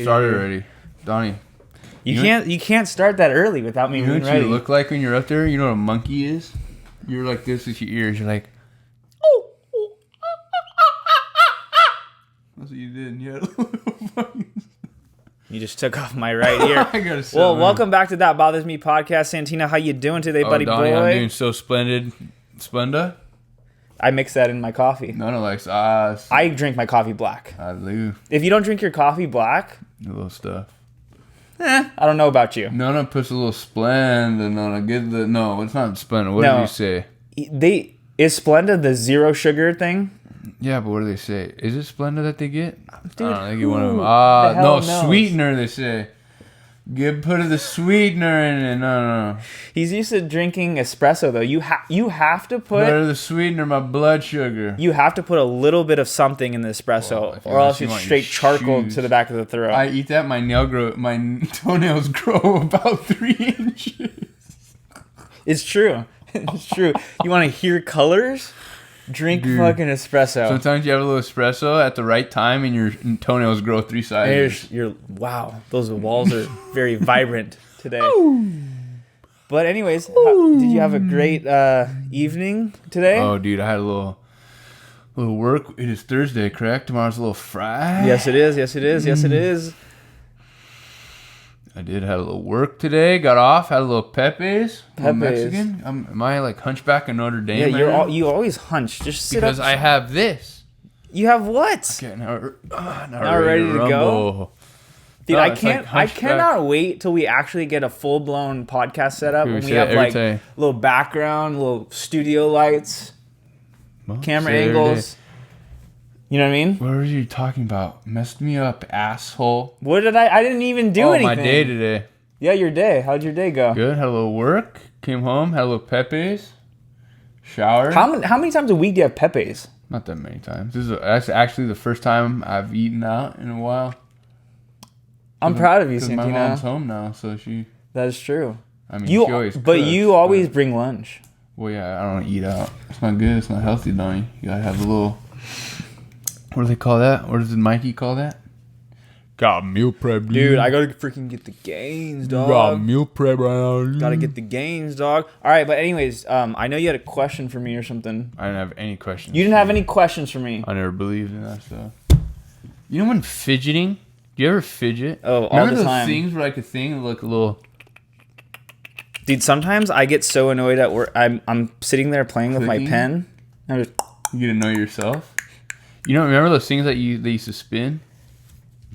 Started already, Donnie. You can't start that early without me You know being what ready. you look like when you're up there? You know what a monkey is? You're like this with your ears. You're like, that's what you did. And you had a little You just took off my right ear. I gotta say, Well, welcome back to That Bothers Me podcast. Santina, how you doing today, buddy Donnie, boy? I'm doing so splendid. Splenda? I mix that in my coffee. None likes us. I drink my coffee black. I do. If you don't drink your coffee black, The little stuff. I don't know about you. Nona puts a little Splenda. Nona, get the... No, it's not Splenda. What No. did you say? Is Splenda the zero sugar thing? Yeah, but what do they say? Is it Splenda that they get? Dude, I don't know, they get one of them. the No, hell knows? sweetener, they say. Put the sweetener in it. No. He's used to drinking espresso though. You have to Put put the sweetener, my blood sugar. a little bit of something in the espresso, Well, if you or else want it's your straight charcoal shoes. to the back of the throat. I eat that, my toenails grow about 3 inches. It's true. It's true. You want to hear colors? Drink Dude. fucking espresso. Sometimes you have a little espresso at the right time and your toenails grow 3 sizes. Wow, those walls are very vibrant today. But anyways, did you have a great evening today? Oh, dude, I had a little work. It is Thursday, correct? Tomorrow's a little Friday. Yes, it is. Yes, it is. Yes, it is. I did have a little work today. Got off. Had a little Pepe's. A little Pepes. Mexican. Am I like hunchback of Notre Dame? Yeah, right now? you always hunch. Just sit Because up. I have this. You have what? Okay, now ready to go? rumble. Dude, No, I it's can't. like I hunchback. cannot wait till we actually get a full blown podcast setup Dude, and we say that have every like time. little background, little studio lights, Well, camera say it every day. angles. You know what I mean? What were you talking about? Messed me up, asshole. What did I didn't even do anything. My day today. Yeah, your day. How'd your day go? Good. Had a little work. Came home. Had a little Pepe's. Showered. How many times a week do you have Pepe's? Not that many times. That's actually the first time I've eaten out in a while. I'm proud of you, Because my mom's Santina. home now, so she. That is true. I mean, You she always. but cooks, you always bring lunch. Well, yeah, I don't eat out. It's not good. It's not healthy, Donnie. You gotta have a little. What do they call that? What does Mikey call that? Got meal prep, Dude, I gotta freaking get the gains, dog. Got meal prep right now. Gotta get the gains, dog. All right, but anyways, I know you had a question for me or something. I didn't have any questions. You didn't have any questions for me. I never believed in that stuff. You know when fidgeting? Do you ever fidget? Oh, all Remember the those time. things where like a thing look a little. Dude, sometimes I get so annoyed at work. I'm sitting there playing with my Clicking? pen. I'm just, You get to know yourself. You don't remember those things that they used to spin?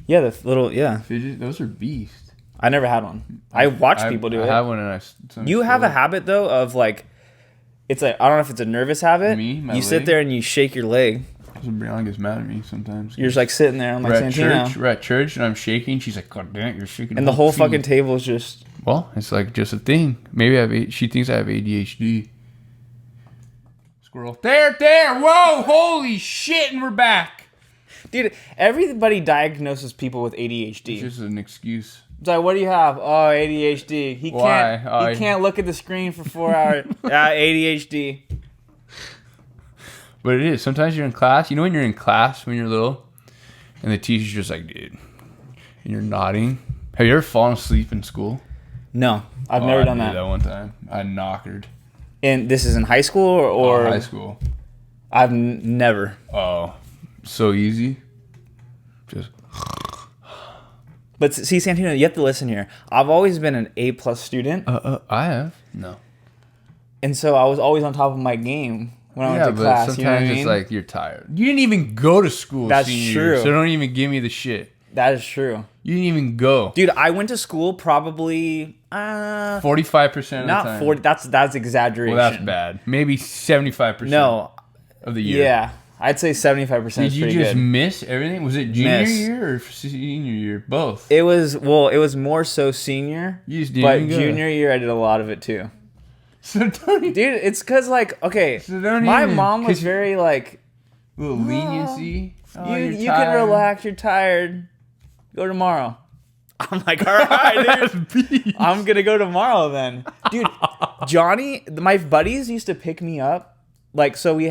yeah, the little, yeah. Fidget? Those are beast. I never had one. I watch people do I it. have one and You have a habit though of like, it's like, I don't know if it's a nervous habit. Me? My You sit leg? there and you shake your leg. So Brianna gets mad at me sometimes. You're just like sitting there. I'm like, Santino. We're at church and I'm shaking. She's like, God damn it, you're shaking. And the whole feet." fucking table is just. Well, it's like just a thing. Maybe she thinks I have ADHD. Squirrel. There. Whoa, holy shit, and we're back. Dude, everybody diagnoses people with ADHD. It's just an excuse. It's like, what do you have? Oh, ADHD. He Why? can't. He can't look at the screen for 4 hours. ADHD. But it is. Sometimes you're in class. You know when you're in class when you're little, and the teacher's just like, dude, and you're nodding. Have you ever fallen asleep in school? No, I've never done I that. did that one time. I knockered. And this is in high school or High school. I've never. Oh, so easy. Just But see, Santino, you have to listen here. I've always been an A+ student, I have no. and so I was always on top of my game when I went to class. Sometimes You know what I mean? it's like you're tired. You didn't even go to school. That's senior true. year, so don't even give me the shit. That is true, You didn't even go. dude. I went to school probably 45% of the not time. 40. That's exaggeration. Well, that's bad. Maybe 75%. No, of the year. yeah, I'd say 75% Did is you pretty just good. miss everything? Was it junior Miss. year or senior year? Both. It was more so senior, You just didn't but even go. junior year I did a lot of it too. So don't even, Dude, it's cause like okay, So don't my even- mom was 'cause- very like little leniency. Oh, you you're you can tired. relax, you're tired, go tomorrow. I'm like, all right, dude. I'm gonna go tomorrow then, dude. Johnny, my buddies used to pick me up. Like, so I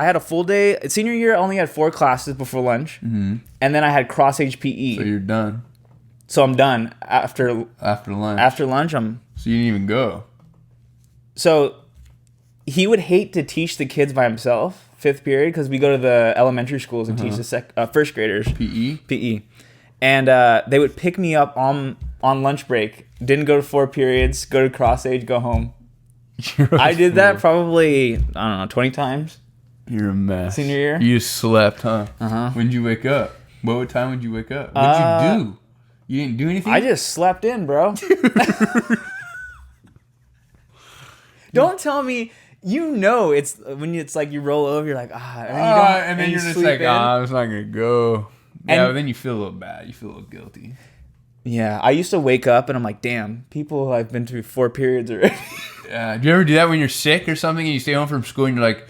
had a full day. Senior year, I only had 4 classes before lunch. Mm-hmm. And then I had cross HPE. So you're done. So I'm done after lunch. After lunch, So you didn't even go. So he would hate to teach the kids by himself, 5th period, because we go to the elementary schools and teach the first graders. PE. And they would pick me up on lunch break. Didn't go to 4 periods, go to cross age, go home. I did that probably, I don't know, 20 times. You're a mess. Senior year? You just slept, huh? Uh-huh. When did you wake up? What time would you wake up? What did you do? You didn't do anything? I just slept in, bro. Don't tell me, it's when it's like you roll over, you're like, and then you're just like, I'm just not going to go. Yeah, but then you feel a little bad. You feel a little guilty. Yeah, I used to wake up and I'm like, damn, people have been through 4 periods already. Yeah, do you ever do that when you're sick or something and you stay home from school and you're like,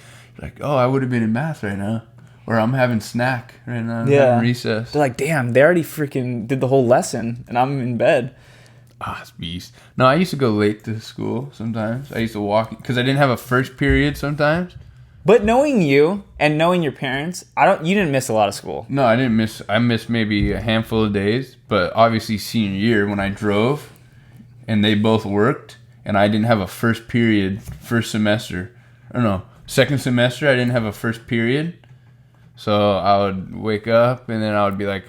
oh, I would have been in math right now. Or I'm having snack right now. I'm having recess. They're like, damn, they already freaking did the whole lesson and I'm in bed. It's beast. No, I used to go late to school sometimes. I used to walk because I didn't have a first period sometimes. But knowing you and knowing your parents, you didn't miss a lot of school. No, I didn't miss. I missed maybe a handful of days. But obviously senior year when I drove and they both worked and I didn't have a first period first semester. Or no, second semester I didn't have a first period. So I would wake up and then I would be like,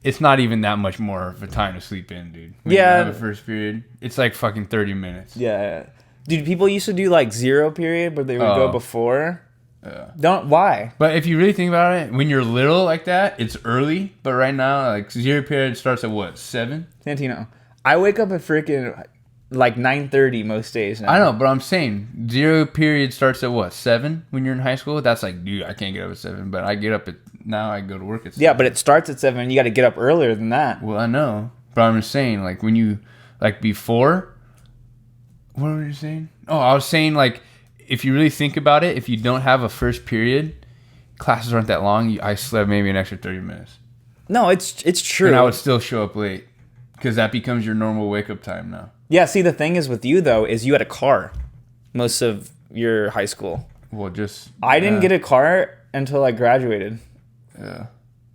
it's not even that much more of a time to sleep in, dude. When you have a first period. It's like fucking 30 minutes. Yeah. Dude, people used to do like 0 period, but they would go before. Yeah. Why? But if you really think about it, when you're little like that, it's early. But right now, like 0 period starts at what, 7? Santino, I wake up at freaking like 9:30 most days now. I know, but I'm saying 0 period starts at what, 7 when you're in high school? That's like, dude, I can't get up at 7, but I get up at, now I go to work at 7. Yeah, but it starts at 7. You got to get up earlier than that. Well, I know. But I'm just saying, like when you, like before, what were you saying? Oh, I was saying like, if you really think about it, if you don't have a first period, classes aren't that long. I slept maybe an extra 30 minutes. No, it's true. And I would still show up late because that becomes your normal wake up time now. Yeah, see, the thing is with you, though, is you had a car most of your high school. Well, I didn't get a car until I graduated. Yeah.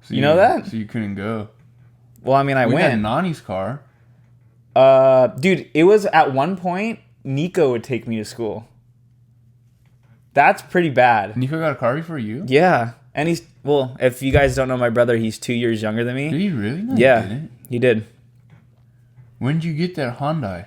So you know that? So you couldn't go. Well, I mean, I we went. had Nani's car. Dude, it was at one point, Nico would take me to school. That's pretty bad. Nico got a car before you? Yeah. And if you guys don't know my brother, he's 2 years younger than me. Did he really? No, yeah, he didn't. He did. When did you get that Hyundai?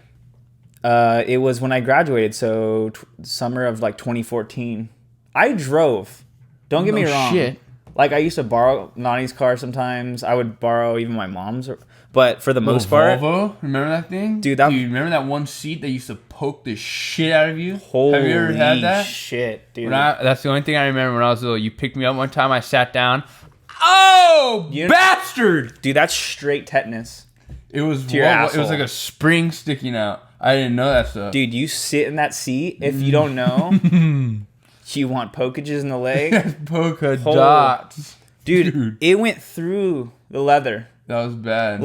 It was when I graduated, so summer of like 2014. I drove. Don't get me wrong. Shit. Like I used to borrow Nani's car sometimes. I would borrow even my mom's, but for the most part, Volvo, remember that thing, dude? Remember that one seat that used to poke the shit out of you? Holy Have you ever had that? Shit, dude. That's the only thing I remember when I was little. You picked me up one time. I sat down. Oh, bastard! Dude, that's straight tetanus. It was to your asshole. It was like a spring sticking out. I didn't know that stuff. Dude, you sit in that seat. If you don't know, you want pokages in the leg. Polka dots. Dude, it went through the leather. That was bad.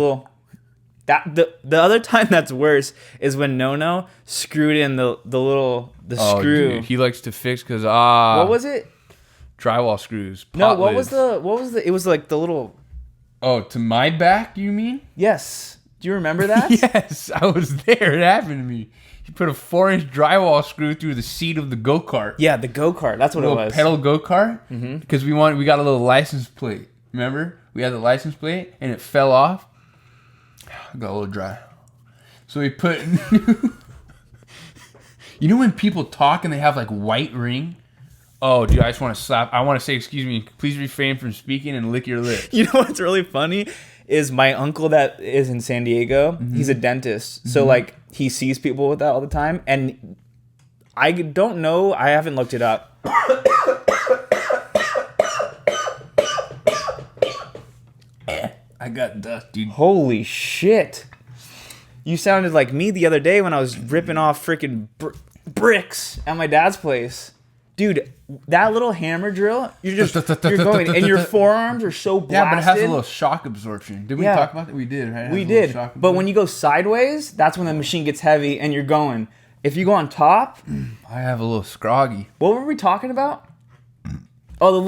The other time that's worse is when Nono screwed in the screw. Dude, he likes to fix because what was it? Drywall screws. No, what was the? It was like the little. Oh, to my back, you mean? Yes. Do you remember that? Yes, I was there. It happened to me. He put a 4-inch drywall screw through the seat of the go-kart. Yeah, the go-kart. That's what it was. Pedal go-kart. Because we got a little license plate. Remember? We had the license plate and it fell off. I got a little dry. So we put. You know when people talk and they have like white ring? Oh, dude, I just want to slap. I want to say, excuse me, please refrain from speaking and lick your lips. You know what's really funny is my uncle that is in San Diego. He's a dentist. So like he sees people with that all the time. And I don't know. I haven't looked it up. I got dust, dude. Holy shit. You sounded like me the other day when I was ripping off freaking bricks at my dad's place. Dude, that little hammer drill, you're going, and your forearms are so blasted. Yeah, but it has a little shock absorption. Did we talk about that? We did, right? We did. But when you go sideways, that's when the machine gets heavy and you're going. If you go on top... I have a little scroggy. What were we talking about? Oh, the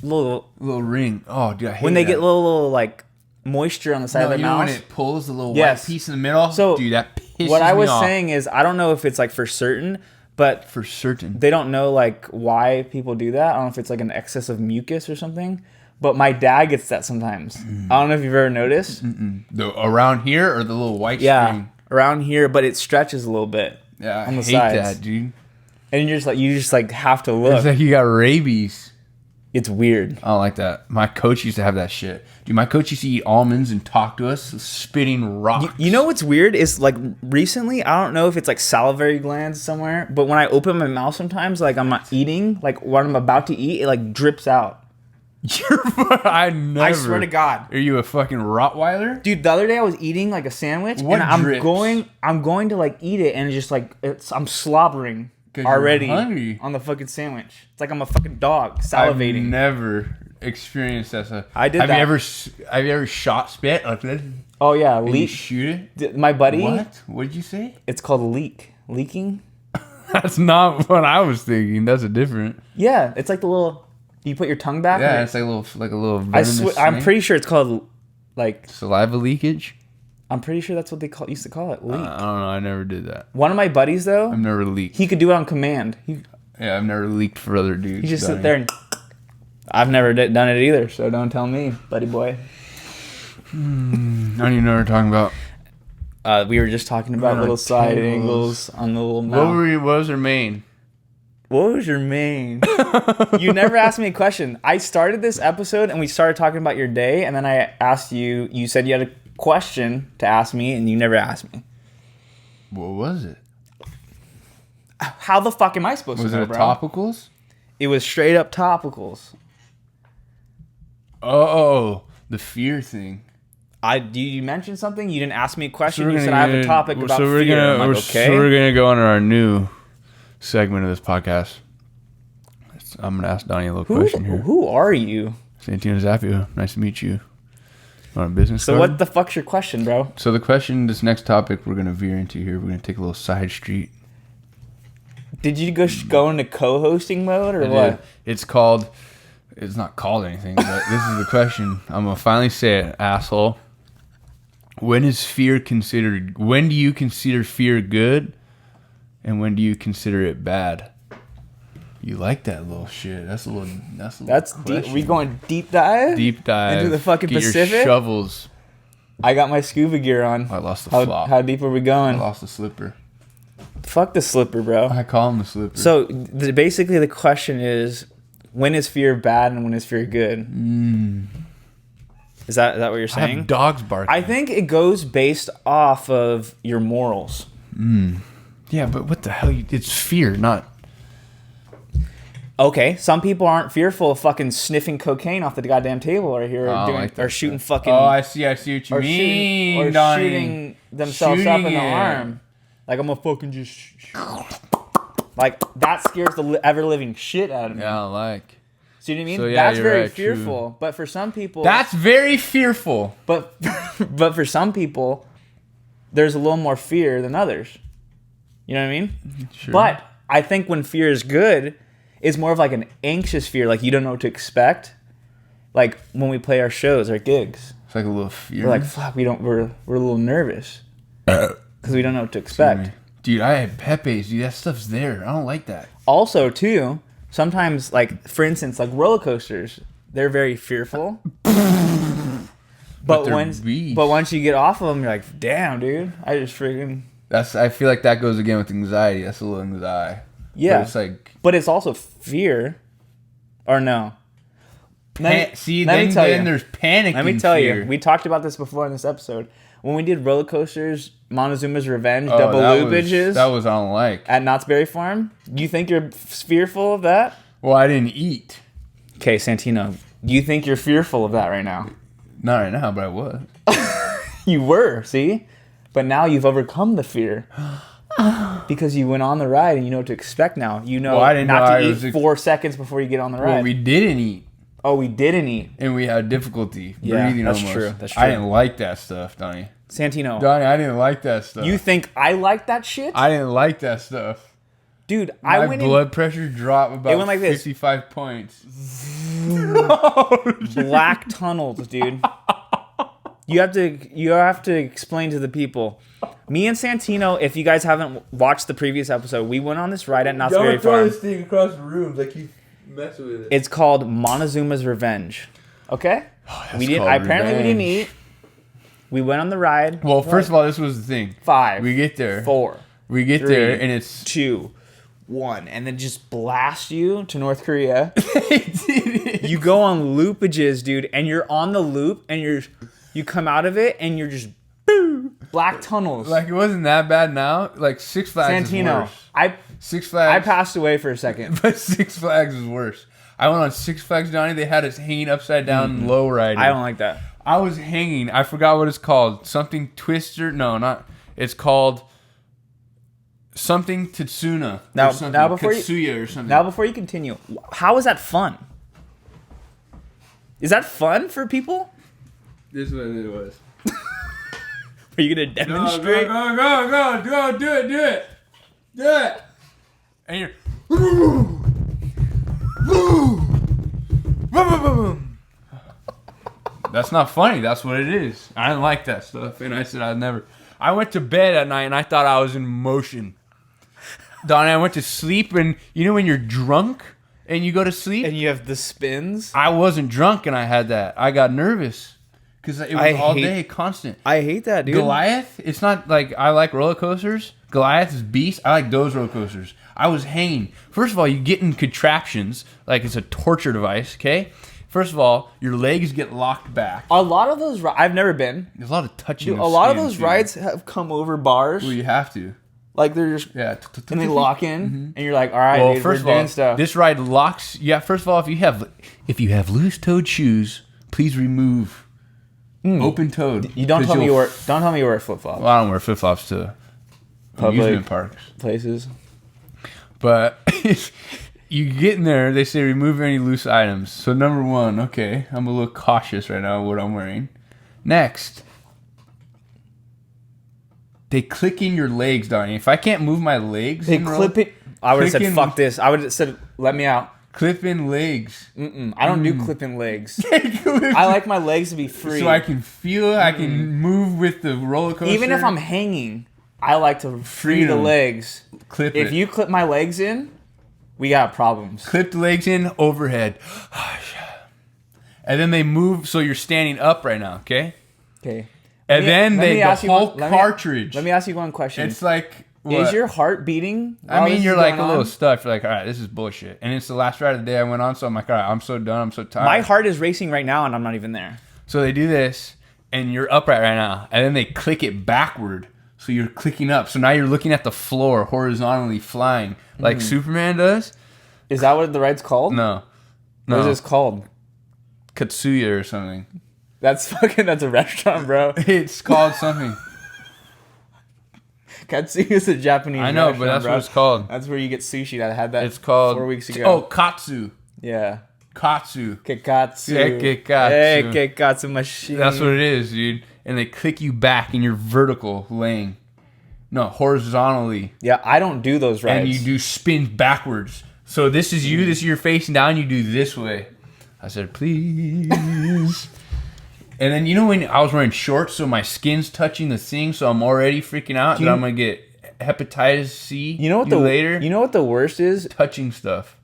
little ring. Oh, dude, I hate when they get little like moisture on the side No, of their you know when mouth. it pulls the little Yes. white piece in the middle? So, dude, that pisses What I was me off. saying is, I don't know if it's like for certain, but For certain. they don't know like why people do that. I don't know if it's like an excess of mucus or something. But my dad gets that sometimes. I don't know if you've ever noticed. The around here or the little white Yeah, string? around here, but it stretches a little bit. Yeah, I on the hate sides. that, dude. And you just like have to It's look. like you got rabies. It's weird. I don't like that. My coach used to have that shit. Dude, my coach used to eat almonds and talk to us, spitting rocks. You know what's weird is like recently, I don't know if it's like salivary glands somewhere, but when I open my mouth sometimes, like I'm not eating, like what I'm about to eat, it like drips out. I never. I swear to God. Are you a fucking Rottweiler? Dude, the other day I was eating like a sandwich What and I'm drips? going to like eat it and it's just like I'm slobbering 'Cause you're already hungry. on the fucking sandwich. It's like I'm a fucking dog I've salivating. never experienced that stuff. I did have that. Have you ever shot spit like this? Oh yeah, And you leak. shoot it? My buddy, What? What'd you say? it's called leaking. That's not what I was thinking. That's a different. Yeah, it's like the little. You put your tongue back. Yeah, and it's like a little. I venomous I'm snake. pretty sure it's called like. Saliva leakage. I'm pretty sure that's what they used to call it. Leak. I don't know. I never did that. One of my buddies though, I've never leaked. he could do it on command. Yeah, I've never leaked for other dudes. He just Donnie. sit there and. I've never done it either, so don't tell me, buddy boy. I don't even know what we're talking about. We were just talking about Oh, little side tables. angles on the little What mouth. what was her main? What was your main? You never asked me a question. I started this episode and we started talking about your day, and then I asked you. You said you had a question to ask me, and you never asked me. What was it? How the fuck am I supposed Was to know, it bro? topicals? It was straight up topicals. Oh, the fear thing. You mentioned something. You didn't ask me a question. we're you gonna said I have a get- topic about so we're fear. gonna, I'm like, we're- okay. So we're gonna go on to our new segment of this podcast. I'm gonna ask Donnie a little question here. Who are you? Santino Zappio, nice to meet you. On a business So card? what the fuck's your question, bro? So the question, this next topic we're gonna veer into here. We're gonna take a little side street. Did you go into co-hosting mode or what? It's called. It's not called anything, but this is the question. I'm gonna finally say it, asshole. When is fear considered? When do you consider fear good, and when do you consider it bad? You like that little shit? That's a little. That's deep. question. We going deep dive? Deep dive into the fucking Get Pacific? Your shovels. I got my scuba gear on. I lost the How, flop. how deep are we I going? lost the slipper. Fuck the slipper, bro. I call him the slipper. So basically, the question is, when is fear bad and when is fear good? Is that what you're I saying? have dogs barking. I think it goes based off of your morals. Yeah, but what the hell? It's fear, not. Okay, some people aren't fearful of fucking sniffing cocaine off the goddamn table or here Oh, doing, like that or shooting stuff. fucking Oh, I see what you or mean. shooting, or Donnie. shooting themselves up in Shooting the it. arm. Like I'm gonna fucking just like that scares the ever living shit out of me. Yeah, I like. See what I mean? So, yeah, That's you're very right, true. fearful. But for some people, That's very fearful. but but for some people, there's a little more fear than others. You know what I mean? Sure. But I think when fear is good, it's more of like an anxious fear, like you don't know what to expect. Like when we play our shows, our gigs, It's like a little fear. we're like, fuck, we're a little nervous because we don't know what to expect. Dude, I had Pepe's. Dude, that stuff's there. I don't like that. Also, too, sometimes, like for instance, like roller coasters, they're very fearful. But they're once, beasts. but once you get off of them, you're like, damn, dude, I just freaking I feel like that goes again with anxiety. That's a little anxiety. yeah. But it's like. But it's also fear, or no? See, let me then, tell then you. there's panic. Let me tell you, we talked about this before in this episode. When we did roller coasters, Montezuma's Revenge, Double Loopages That was I don't like. at Knott's Berry Farm, you think you're fearful of that? Well, I didn't eat. Okay, Santino, do you think you're fearful of that right now? Not right now, but I was. You were, see? But now you've overcome the fear. Because you went on the ride and you know what to expect now. You know Well, I didn't not know to I eat was 4 seconds before you get on the ride. Well, we didn't eat. Oh, we didn't eat. And we had difficulty Yeah, breathing that's almost. true, that's I true. didn't like that stuff, Donnie. Santino, Donnie, I didn't like that stuff. you think I like that shit? I didn't like that stuff. Dude, My I went blood pressure dropped about went like this. 55 points. in black tunnels, dude. You have to explain to the people. Me and Santino, if you guys haven't watched the previous episode, we went on this ride at Knott's Berry Farm. this thing across the room like you messing with it. It's called Montezuma's Revenge. Okay? We didn't eat. We went on the ride. Well, first of all, this was the thing. 5. We get there. 4. We get 3, there and it's 2, 1, and then just blast you to North Korea. You go on loopages, dude, and you're on the loop, and you come out of it, and you're just black tunnels. Like it wasn't that bad now. Like Six Flags Santino, is worse. Six Flags. I passed away for a second. But Six Flags is worse. I went on Six Flags, Johnny. They had us hanging upside down low riding. I don't like that. I was hanging. I forgot what it's called. Something Twister. No, not. It's called something Tatsuna. Now before Katsuya or something. Now before you continue, how is that fun? Is that fun for people? This is what it was. Are you gonna demonstrate? Go, do it. And you're. That's not funny. That's what it is. I didn't like that stuff, and I said I'd never. I went to bed at night, and I thought I was in motion. Donnie, I went to sleep, and you know when you're drunk and you go to sleep, And you have the spins. I wasn't drunk, and I had that. I got nervous because it was all day, constant. I hate that, dude. Goliath, it's not like I like roller coasters. Goliath is beast. I like those roller coasters. I was hanging. First of all, you get in contraptions like it's a torture device. Okay. First of all, your legs get locked back. A lot of those, I've never been. There's a lot of touching. Dude, a lot of those rides have come over bars. Well, you have to. Like they're just, Yeah. and they lock in, and you're like, all right, Well, dude, first we're of all, doing stuff. this ride locks. Yeah. First of all, if you have loose-toed shoes, please remove open-toed. You don't tell me you wear flip flops. Well, I don't wear flip-flops to amusement parks. Places. But you get in there, they say remove any loose items. So number one, okay, I'm a little cautious right now what I'm wearing. Next, they click in your legs, Donnie. If I can't move my legs, They clip it. I would have said, fuck this. I would have said, let me out. Clip in legs. I don't do clipping legs. I like my legs to be free. So I can feel, I can move with the roller coaster. Even if I'm hanging, I like to free the legs. Clip If it. you clip my legs in, we got problems. Clip the legs in, overhead. And then they move, so you're standing up right now, okay? Okay. And then the whole Let cartridge. me ask you one question. It's like, what? Is your heart beating? I mean, you're like a little stuffed. You're like, all right, this is bullshit. And it's the last ride of the day I went on, so I'm like, all right, I'm so done. I'm so tired. My heart is racing right now, and I'm not even there. So they do this, and you're upright right now. And then they click it backward. So you're clicking up. So now you're looking at the floor horizontally flying like Superman does. Is that what the ride's called? No. What is this called? Katsuya or something. That's a restaurant, bro. It's called something. Katsuya is a Japanese I know, restaurant, but that's bro. what it's called. That's where you get sushi. That had that It's called 4 weeks ago. Oh, Katsu. Yeah. Katsu. Kekatsu. Yeah, Kekatsu. Hey, Kekatsu machine. That's what it is, dude. And they click you back and you're vertical laying. No, horizontally. Yeah, I don't do those rides. And you do spins backwards. So this is you, this is you're facing down, you do this way. I said, please. And then you know when I was wearing shorts, so my skin's touching the thing, so I'm already freaking out that I'm gonna get hepatitis C. You know what later? You know what the worst is? Touching stuff.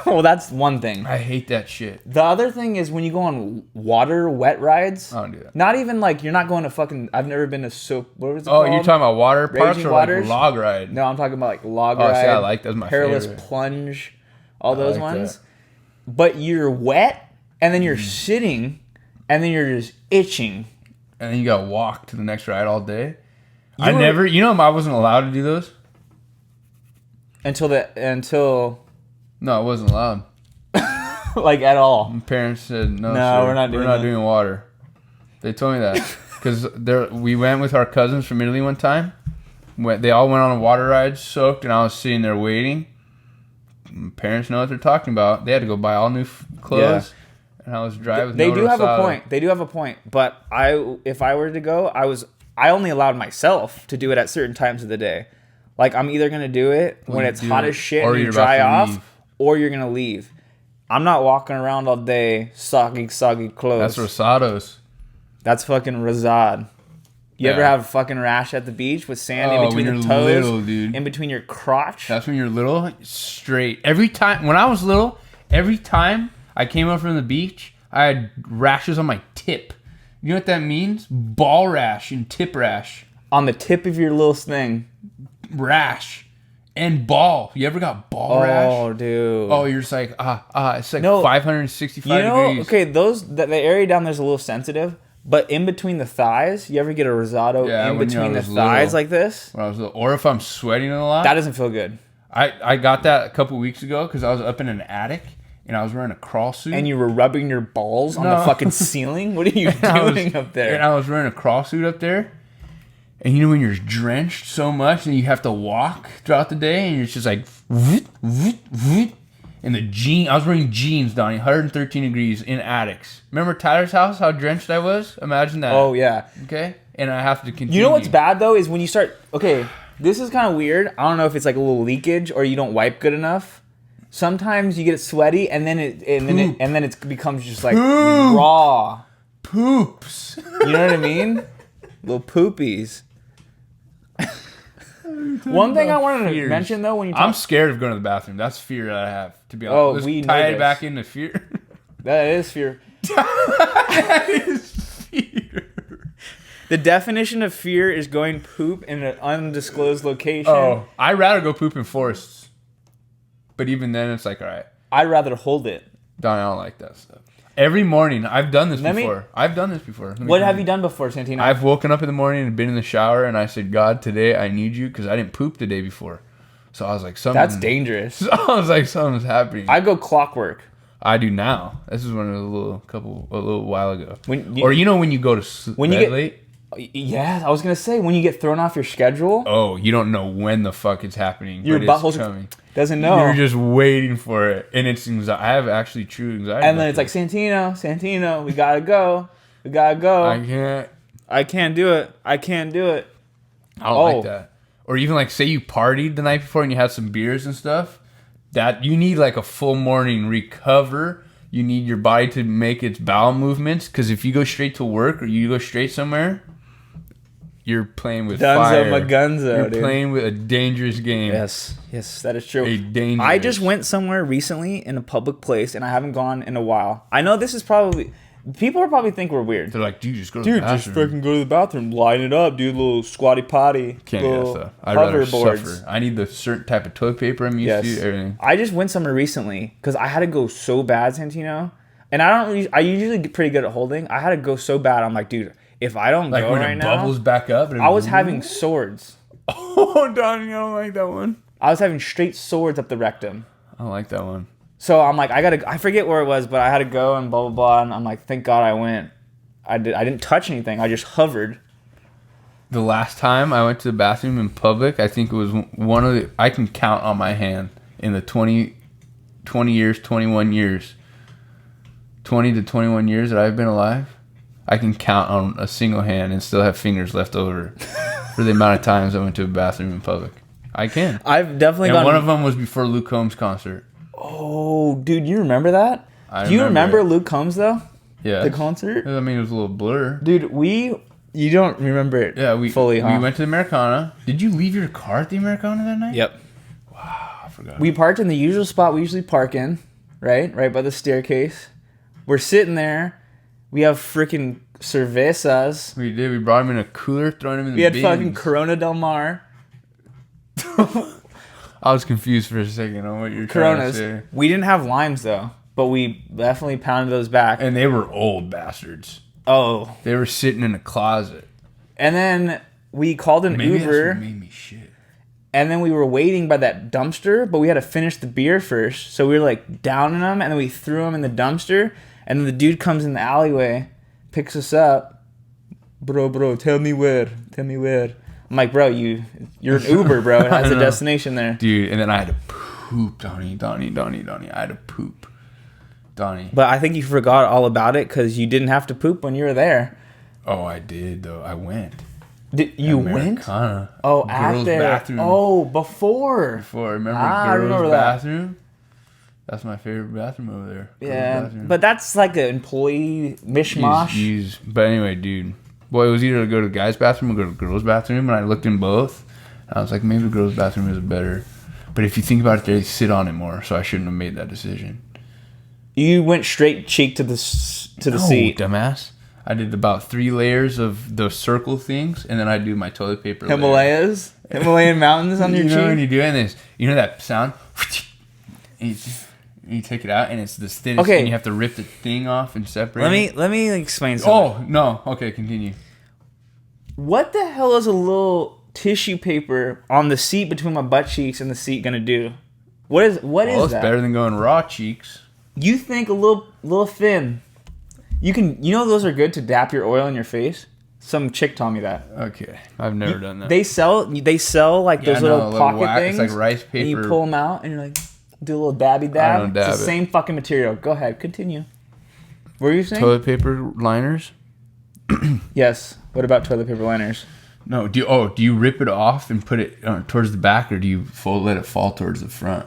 Well, that's one thing. I hate that shit. The other thing is when you go on wet rides. I don't do that. Not even like you're not going to fucking. I've never been to what was it Oh, called? you're talking about water parks Raging or Waters? like log ride? No, I'm talking about like log Oh, ride. see, I like that's my perilous favorite. plunge, all those like ones. that. But you're wet, and then you're sitting, and then you're just itching. And then you got to walk to the next ride all day. You were- I wasn't allowed to do those. Until No, I wasn't allowed. like at all. My parents said, no, No, sir, we're not doing that." doing water. They told me that. Because we went with our cousins from Italy one time. They all went on a water ride, soaked, and I was sitting there waiting. My parents know what they're talking about. They had to go buy all new clothes. And I was dry with They no do have a rosado. point. They do have a point. But if I were to go, I only allowed myself to do it at certain times of the day. Like I'm either gonna do it when it's hot as shit or and you you're about dry to off, leave. or you're gonna leave. I'm not walking around all day soggy clothes. That's rosados. That's fucking Razad. You ever Yeah. have a fucking rash at the beach with sand in Oh, between when your you're toes, little, dude. in between your crotch? That's when you're little, straight. Every time when I was little, every time I came up from the beach, I had rashes on my tip. You know what that means? Ball rash and tip rash. On the tip of your little thing. Rash and ball. You ever got ball rash? Oh, dude. Oh, you're just like it's like No, 565 degrees. okay, the area down there's a little sensitive, but in between the thighs, you ever get a rosado Yeah, in when between I the was thighs little. like this? When I was little. Or if I'm sweating a lot. That doesn't feel good. I got that a couple weeks ago because I was up in an attic and I was wearing a crawl suit. And you were rubbing your balls on the No. fucking ceiling? What are you doing up there? And I was wearing a crawl suit up there. And you know when you're drenched so much and you have to walk throughout the day and it's just like vroot, vroot, vroot. And I was wearing jeans, Donnie, 113 degrees in attics. Remember Tyler's house, how drenched I was? Imagine that. Oh, yeah. Okay? And I have to continue. You know what's bad, though, is when you start... Okay, this is kind of weird. I don't know if it's like a little leakage or you don't wipe good enough. Sometimes you get sweaty and then it becomes just like raw. Poops. You know what I mean? Little poopies. One thing I wanted to fears. mention though, when you I'm talk, scared of going to the bathroom. That's fear that I have, to be honest. Oh, Let's we know tie it this. back into fear. that is fear. That is fear. The definition of fear is going poop in an undisclosed location. Oh, I'd rather go poop in forests. But even then, it's like, all right, I'd rather hold it. Don, I don't like that stuff. Every morning, I've done this Let me- before. I've done this before. Let me What tell have you done before, Santino? I've woken up in the morning and been in the shower, and I said, God, today I need you because I didn't poop the day before. So I was like, something. That's dangerous. So I was like, something's happening. I go clockwork. I do now. This is one of a little while ago. When you- or you know when you go to When you bed get- late? Yeah, I was gonna say when you get thrown off your schedule, Oh, you don't know when the fuck it's happening. your but it's butthole's coming. doesn't know. You're just waiting for it, and it's anxiety. I have actually true anxiety. And then it's like, Santino, we gotta go. We gotta go. I can't. I can't do it. I can't do it. I don't like that. Or even like, say you partied the night before and you had some beers and stuff. That you need like a full morning recover. You need your body to make its bowel movements, because if you go straight to work or you go straight somewhere, you're playing with fire. Dunzo Magunzo, You're dude. playing with a dangerous game. Yes, that is true. A dangerous. I just went somewhere recently in a public place, and I haven't gone in a while. I know this is probably... People will probably think we're weird. They're like, dude, just go to the bathroom. go to the bathroom. Line it up, dude. Little squatty potty. Can't do that little stuff. I'd rather hoverboards. suffer. I need the certain type of toilet paper I'm used to. Everything. I just went somewhere recently because I had to go so bad, Santino. And I usually get pretty good at holding. I had to go so bad. I'm like, dude, if I don't Like go when right it now, bubbles back up. I was having swords. Oh, Donnie, I don't like that one. I was having straight swords up the rectum. I don't like that one. So I'm like, I forget where it was, but I had to go and blah, blah, blah. And I'm like, thank God I went. I didn't touch anything. I just hovered. The last time I went to the bathroom in public, I think it was one of the... I can count on my hand in the 20 years, 21 years. 20 to 21 years that I've been alive. I can count on a single hand and still have fingers left over for the amount of times I went to a bathroom in public. I can. I've definitely And gone... one of them was before Luke Combs' concert. Oh, dude, you remember that? I Do you remember remember Luke Combs, though? Yeah. The concert? I mean, it was a little blur. Dude, you don't remember it Yeah, we fully, huh? We went to the Americana. Did you leave your car at the Americana that night? Yep. I forgot. We parked in the usual spot we usually park in, right? Right by the staircase. We're sitting there. We have freaking cervezas. We did. We brought him in a cooler, throwing him in the We had bins. fucking Corona Del Mar. I was confused for a second on what you're trying to Coronas. say. We didn't have limes, though. But we definitely pounded those back. And they were old bastards. Oh. They were sitting in a closet. And then we called an Maybe that's Uber. what made me shit. And then we were waiting by that dumpster, but we had to finish the beer first. So we were like downing them, and then we threw them in the dumpster. And then the dude comes in the alleyway, picks us up. Bro, tell me where. I'm like, bro, you're an Uber, bro. It has a destination there. Dude, and then I had to poop, Donnie. I had to poop. Donnie. But I think you forgot all about it because you didn't have to poop when you were there. Oh, I did, though. I went. Did you went? Americana. Oh, Girls' after. bathroom. Oh, before. Before. Remember I girls' remember that. bathroom? That's my favorite bathroom over there. Yeah, Bathroom. but that's like an employee mishmash. But anyway, dude. Well, it was either to go to the guy's bathroom or go to the girl's bathroom, and I looked in both. And I was like, maybe the girl's bathroom is better. But if you think about it, they sit on it more, so I shouldn't have made that decision. You went straight cheek to the seat. Dumbass. I did about 3 layers of the circle things, and then I do my toilet paper. Himalayan mountains on your cheek. You know when you're doing this, you know that sound? And you take it out, and it's the thinnest, and you have to rip the thing off and separate it. Let me explain something. Oh, no. Okay, continue. What the hell is a little tissue paper on the seat between my butt cheeks and the seat gonna do? What is It's that? better than going raw cheeks. You think a little thin. You know those are good to dap your oil in your face? Some chick taught me that. Okay. I've never done that. They sell like those little pocket things. It's like rice paper. And you pull them out and you're like, do a little dabby dab. I don't dab it's the same fucking material. Go ahead, continue. What were you saying? Toilet paper liners? Yes. What about toilet paper liners? No. Do you rip it off and put it towards the back, or do you let it fall towards the front?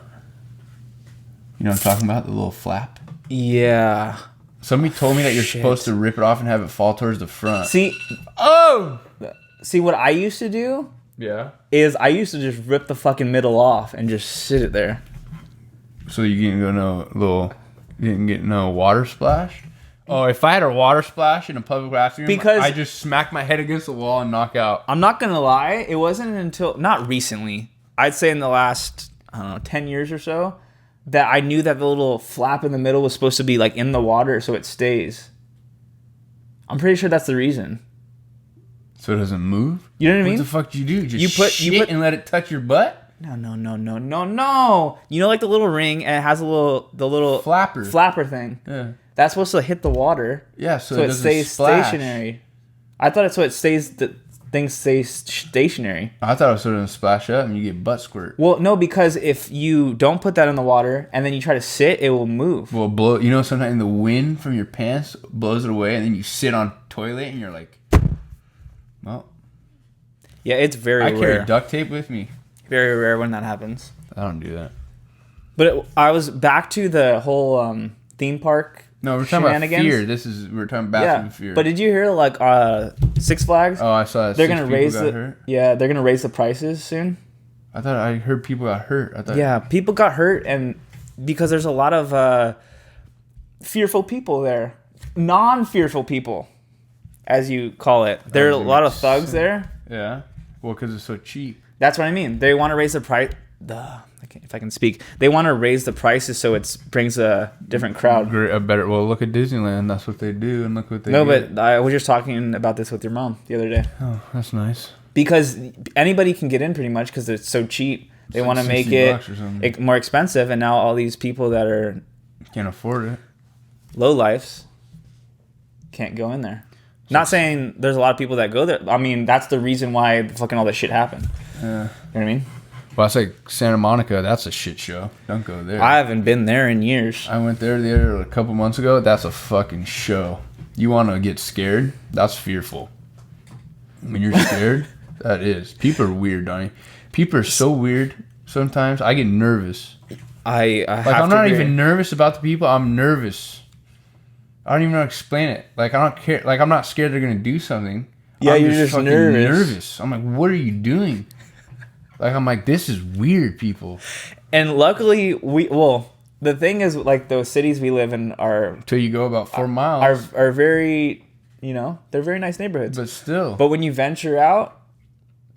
You know what I'm talking about? The little flap? Yeah. Somebody told me that you're supposed to rip it off and have it fall towards the front. See, what I used to do Yeah. is I used to just rip the fucking middle off and just sit it there. So you didn't get no water splash? Oh, if I had a water splash in a public bathroom, Because- I just smack my head against the wall and knock out. I'm not gonna lie, it wasn't until not recently, I'd say in the last 10 years or so, that I knew that the little flap in the middle was supposed to be like in the water so it stays. I'm pretty sure that's the reason. So it doesn't move? You know what I mean? What the fuck do you do? Just You put and let it touch your butt? No. You know, like the little ring, and it has the little flapper thing. Yeah. That's supposed to hit the water. Yeah, so it doesn't stays splash. stationary. I thought it's so it stays things stay stationary. I thought it was sort of splash up and you get butt squirt. Well, no, because if you don't put that in the water and then you try to sit, it will move. Well, blow. You know, sometimes the wind from your pants blows it away, and then you sit on toilet, and you're like, well. Yeah, it's very I rare. carry duct tape with me. Very rare when that happens. I don't do that. But I was back to the whole theme park. No, we're talking about shenanigans. fear. We're talking bathroom fear. But did you hear like Six Flags? Oh, I saw that. They're gonna raise they're gonna raise the prices soon. I heard people got hurt. People got hurt, and because there's a lot of fearful people there, non-fearful people, as you call it. There are a lot of thugs there. Yeah. Well, because it's so cheap. That's what I mean. They want to raise the price. If I can speak, they want to raise the prices so it brings a different crowd. Well, look at Disneyland. That's what they do, and look what they. No, get. but I was just talking about this with your mom the other day. Oh, that's nice. Because anybody can get in pretty much because it's so cheap. They want to make it more expensive, and now all these people that are can't afford it, lowlifes, can't go in there. Not saying there's a lot of people that go there. I mean, that's the reason why fucking all this shit happened. Yeah. You know what I mean? Well, it's like Santa Monica. That's a shit show. Don't go there. I haven't been there in years. I went there a couple months ago. That's a fucking show. You want to get scared? That's fearful. When you're scared, that is. People are weird, Donnie. People are so weird sometimes. I get nervous. I'm not even nervous about the people. I'm nervous. I don't even know how to explain it. Like, I don't care. Like, I'm not scared they're going to do something. Yeah, I'm you're just fucking nervous. I'm like, what are you doing? Like, I'm like, this is weird, people. And luckily, the thing is, like, those cities we live in are... Until you go about 4 miles. Are very, they're very nice neighborhoods. But still. But when you venture out,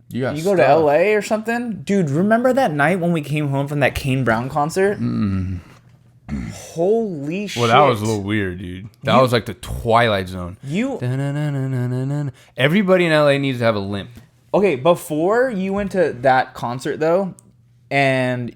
you go to LA or something. Dude, remember that night when we came home from that Kane Brown concert? Mm. Holy shit. Well, that was a little weird, dude. That was like the Twilight Zone. Everybody in LA needs to have a limp. Okay, before you went to that concert, though, and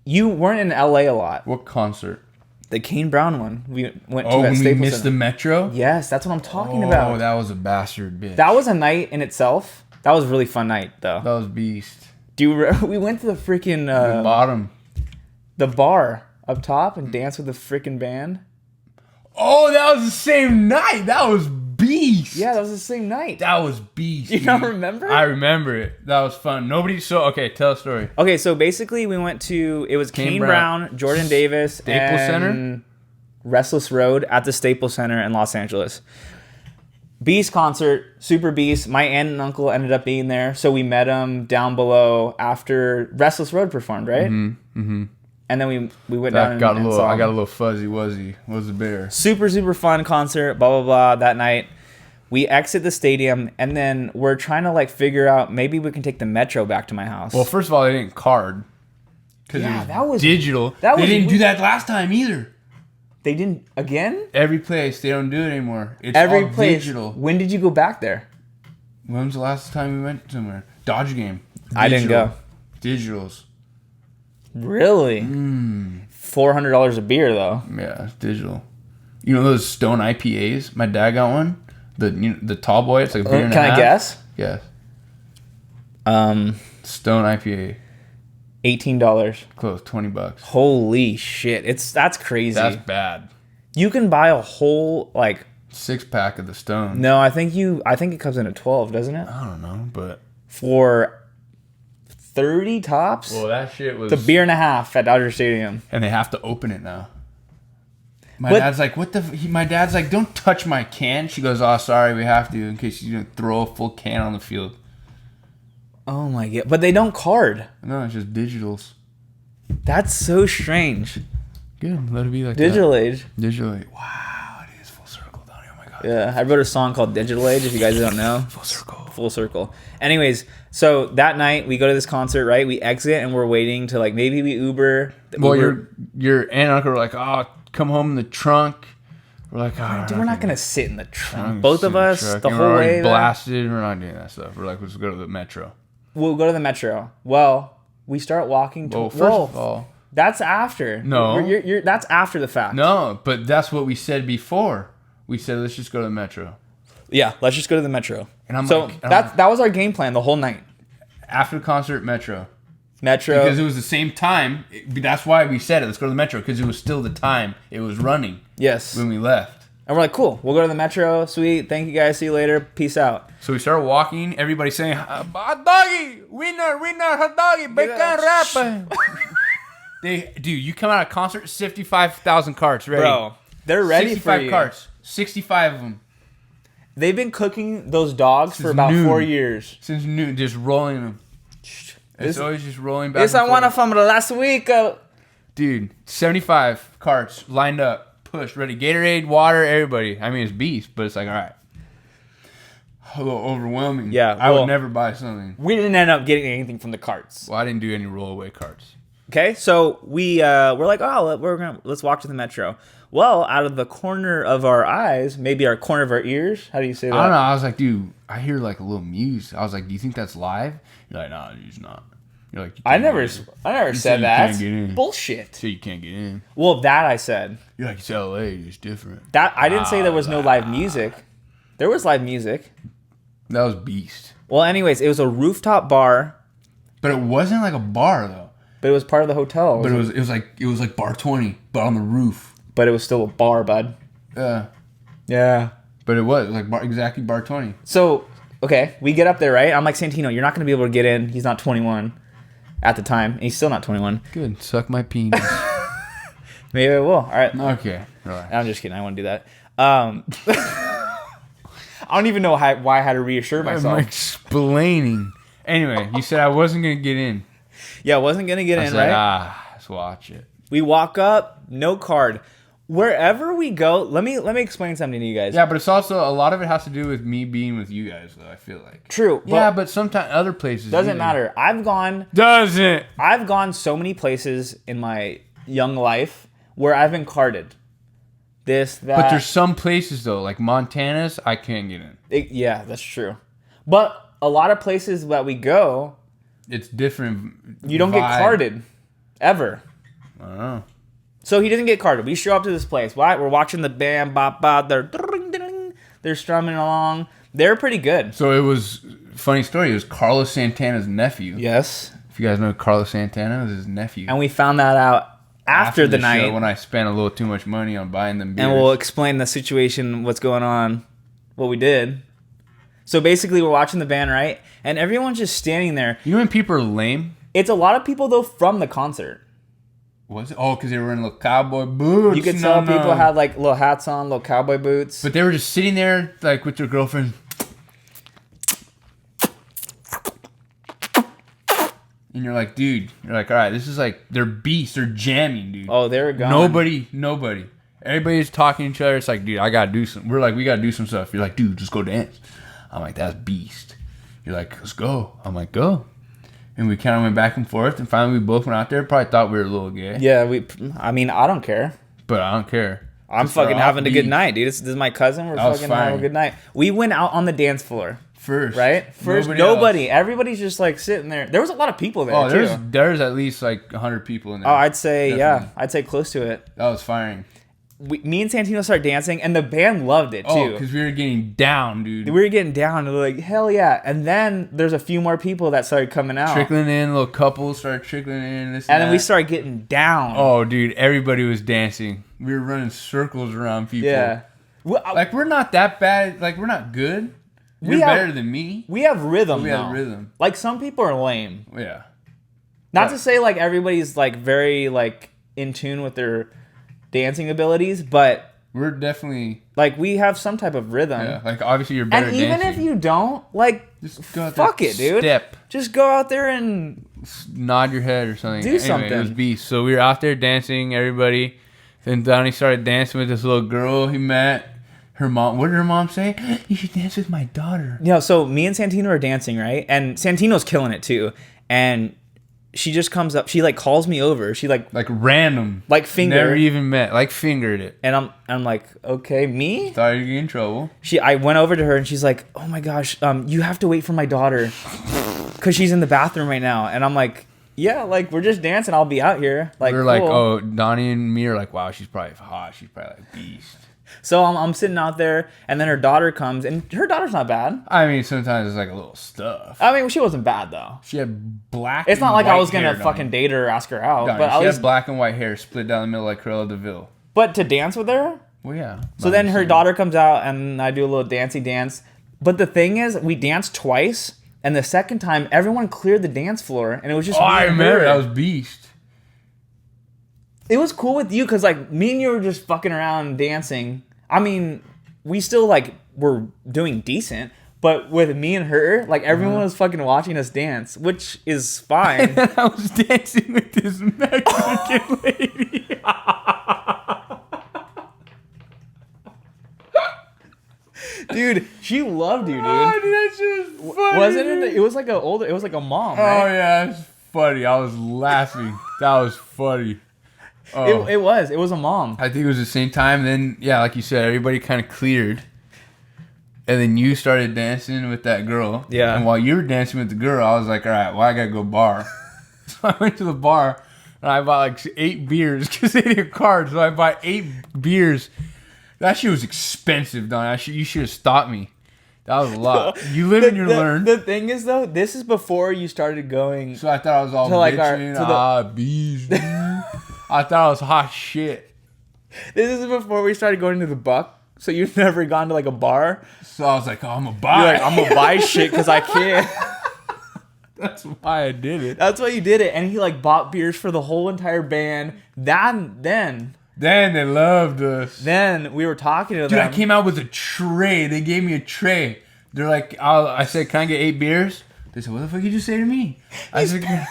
you weren't in LA a lot. What concert? The Kane Brown one. We went to at when Staples we missed Center. the Metro? Yes, that's what I'm talking about. Oh, that was a bastard bitch. That was a night in itself. That was a really fun night, though. That was beast. We went to the freaking... the bottom. The bar up top and danced with the freaking band. Oh, that was the same night. That was beast. Yeah, that was the same night. That was beast. You don't remember? I remember it. That was fun. Okay, tell a story. Okay, so basically we went to, it was Kane Brown, Jordan Davis, Staples and Center? Restless Road at the Staples Center in Los Angeles. Beast concert, super beast. My aunt and uncle ended up being there, so we met them down below after Restless Road performed, right? Mm-hmm. And then we went down and saw I got a them. little fuzzy wuzzy. Was the bear? Super fun concert, blah blah blah. That night, we exit the stadium, and then we're trying to like figure out maybe we can take the metro back to my house. Well, first of all, they didn't card. Yeah, that was digital. that They was didn't do weird. that last time either. They didn't again. Every place, they don't do it anymore. It's Every all place. digital. When did you go back there? When was the last time we went somewhere? Dodge game. I didn't go. Digitals. Really? $400 a beer though. Yeah, it's digital. You know those Stone IPAs? My dad got one. The tall boy. It's like a beer and a Can half. I guess? Yes. Um, Stone IPA. $18. Close. $20. Holy shit! That's crazy. That's bad. You can buy a whole like. 6-pack of the Stone. No, I think it comes in at 12, doesn't it? I don't know, but For 30 tops. well, that shit was. The beer and a half at Dodger Stadium. And they have to open it now. My But- dad's like, what the? My dad's like, don't touch my can. She goes, oh, sorry, we have to in case you don't throw a full can on the field. Oh my god! But they don't card. No, it's just digitals. That's so strange. Good, let it be like Digital age. that. Digital. Wow, it is full circle, Donnie. Oh my god. Yeah, I wrote a song called Digital Age. If you guys don't know. Full circle. Full circle. Anyways, so that night we go to this concert, right? We exit and we're waiting to like maybe we Uber. Well, Uber. your aunt and uncle were like, oh, come home in the trunk. We're like, oh, Dude, we're not gonna sit in the trunk. gonna Both sit of in us, truck. the And whole we're already way. there. blasted. We're not doing that stuff. We're like, let's go to the metro. We'll go to the metro. Well, we start walking. Well, first of all, that's after. No. You're that's after the fact. no, but that's what we said before. We said let's just go to the metro. Yeah, let's just go to the metro. And I'm so like, that was our game plan the whole night. after the concert, metro. Metro. Because it was the same time. That's why we said it. Let's go to the metro because it was still the time it was running Yes. when we left. And we're like, cool. We'll go to the metro. Sweet. Thank you guys. See you later. Peace out. So we started walking. Everybody saying, "Hot doggy, winner, hot doggy, bacon wrap." Dude, you come out of concert, 65,000 carts ready. Bro, they're ready for 65 you. carts, 65 of them They've been cooking those dogs for about noon. 4 years. since noon, just rolling them. It's always just rolling back. This and I want forth. from the last week. Dude, 75 carts lined up, pushed, ready. Gatorade, water, everybody. I mean, it's beast, but it's like, all right. A little overwhelming. Yeah, I well- would never buy something. We didn't end up getting anything from the carts. Well, I didn't do any rollaway carts. Okay, so we're like, oh, let's walk to the metro. Well, out of the corner of our eyes, maybe our corner of our ears. How do you say that? I don't know. I was like, dude, I hear like a little muse. I was like, do you think that's live? You're like, nah, it's not. You're like, I never said said you that. can't get in. Bullshit. So you can't get in. Well, that I said. You're like, it's LA, it's different. That I didn't say there was no live music. There was live music. That was beast. Well, anyways, it was a rooftop bar, But it wasn't like a bar though. but it was part of the hotel. But it was like bar 20, but on the roof. But it was still a bar, bud. Yeah. But it was like exactly bar 20. So, okay, we get up there, right? I'm like, Santino, you're not going to be able to get in. He's not 21 at the time. And he's still not 21. Good. Suck my penis. Maybe I will. All right. Okay. Right. I'm just kidding. I want to do that. I don't even know why I had to reassure I'm myself. explaining. Anyway, you said I wasn't going to get in. Yeah, I wasn't going to get I in, said, right? let's watch it. We walk up, no card. Wherever we go, let me explain something to you guys. Yeah, but it's also, a lot of it has to do with me being with you guys, though, I feel like. True. Yeah, but sometimes other places. doesn't either. matter. I've gone so many places in my young life where I've been carded. This, that. But there's some places, though, like Montana's, I can't get in. Yeah, that's true. But a lot of places that we go, It's different. you don't get vibe. carded. Ever. I don't know. So he doesn't get carded. We show up to this place. Right? We're watching the band, bop, bop. They're strumming along. They're pretty good. So it was, funny story, it was Carlos Santana's nephew. Yes. If you guys know Carlos Santana, it was his nephew. And we found that out after the show, night. when I spent a little too much money on buying them beers. And we'll explain the situation, what's going on what we did. So basically, we're watching the band, right? And everyone's just standing there. You know when people are lame? It's a lot of people, though, from the concert. Was it? Oh, because they were in little cowboy boots. You could tell people had, like, little hats on, little cowboy boots. But they were just sitting there, like, with their girlfriend. And you're like, dude, you're like, all right, this is like, they're beasts. They're jamming, dude. Oh, they were gone. Nobody. Everybody's talking to each other. It's like, dude, I got to do some. We're like, we got to do some stuff. You're like, dude, just go dance. I'm like, that's beast. You're like, let's go. I'm like, go. And we kind of went back and forth. And finally, we both went out there. Probably thought we were a little gay. Yeah, I mean, I don't care. But I don't care. I'm fucking having a good night, dude. This is my cousin. We're fucking having a good night. We went out on the dance floor. First. Right? First, nobody. Everybody's just like sitting there. There was a lot of people there, there's at least like 100 people in there. Oh, I'd say, definitely. Yeah. I'd say close to it. That was firing. Me and Santino started dancing, and the band loved it, too. Oh, because we were getting down, dude. We were getting down, and they're like, hell yeah. And then there's a few more people that started coming out. Trickling in, little couples started trickling in. And then we started getting down. Oh, dude, everybody was dancing. We were running circles around people. Yeah. Like, we're not that bad. Like, we're not good. You're better than me. We have rhythm, We have rhythm. Like, some people are lame. Yeah. Not to say, like, everybody's, like, very, like, in tune with their dancing abilities, but... We're definitely... Like, we have some type of rhythm. Yeah, like, obviously you're better at dancing. And even if you don't, like, just go out fuck there, it, dude. Step. Just go out there and... Nod your head or something. Do something. It was beast. So we were out there dancing, everybody. Then Donnie started dancing with this little girl he met. Her mom, what did her mom say? You should dance with my daughter. Yeah, so me and Santino are dancing, right? And Santino's killing it, too. And... she just comes up. She like calls me over. She like random, like fingered. Never even met. Like fingered it. And I'm like, okay, me? Thought you'd get in trouble. I went over to her and she's like, oh my gosh, you have to wait for my daughter, because she's in the bathroom right now. And I'm like, yeah, like we're just dancing. I'll be out here. Like we're cool. Like, oh, Donnie and me are like, wow, she's probably hot. She's probably like beast. So I'm sitting out there, and then her daughter comes, and her daughter's not bad. I mean, sometimes it's like a little stuff. I mean, she wasn't bad though. She had black. It's not like I was gonna fucking date her or ask her out, but she had black and white hair split down the middle like Cruella de Vil. But to dance with her? Well, yeah. So then her daughter comes out, and I do a little dancey dance. But the thing is, we danced twice, and the second time, everyone cleared the dance floor, and it was just. Oh, I remember that was beast. It was cool with you because like me and you were just fucking around dancing. I mean, we still like were doing decent, but with me and her, like everyone was fucking watching us dance, which is fine. And then I was dancing with this Mexican lady. Dude, she loved you, dude. Oh, dude, that shit was funny. Wasn't it? It was like it was like a mom, right? Oh yeah, that's funny. I was laughing. That was funny. Oh. It was a mom. I think it was the same time. Then, yeah, like you said, everybody kind of cleared. And then you started dancing with that girl. Yeah. And while you were dancing with the girl, I was like, all right, well, I got to go bar. So I went to the bar, and I bought like 8 beers because they didn't card. So I bought 8 beers. That shit was expensive, Don. You should have stopped me. That was a lot. You live and you learn. The thing is, though, this is before you started going. So I thought I was all bitching. Bees. I thought it was hot shit. This is before we started going to the Buck, so you've never gone to like a bar. So I was like, oh, I'm gonna buy. You're like, I'm gonna buy shit because I can't. That's why I did it. That's why you did it, and he like bought beers for the whole entire band. Then they loved us. Then we were talking to them. Dude, I came out with a tray. They gave me a tray. They're like, I said, can I get 8 beers? They said, what the fuck did you say to me? I said.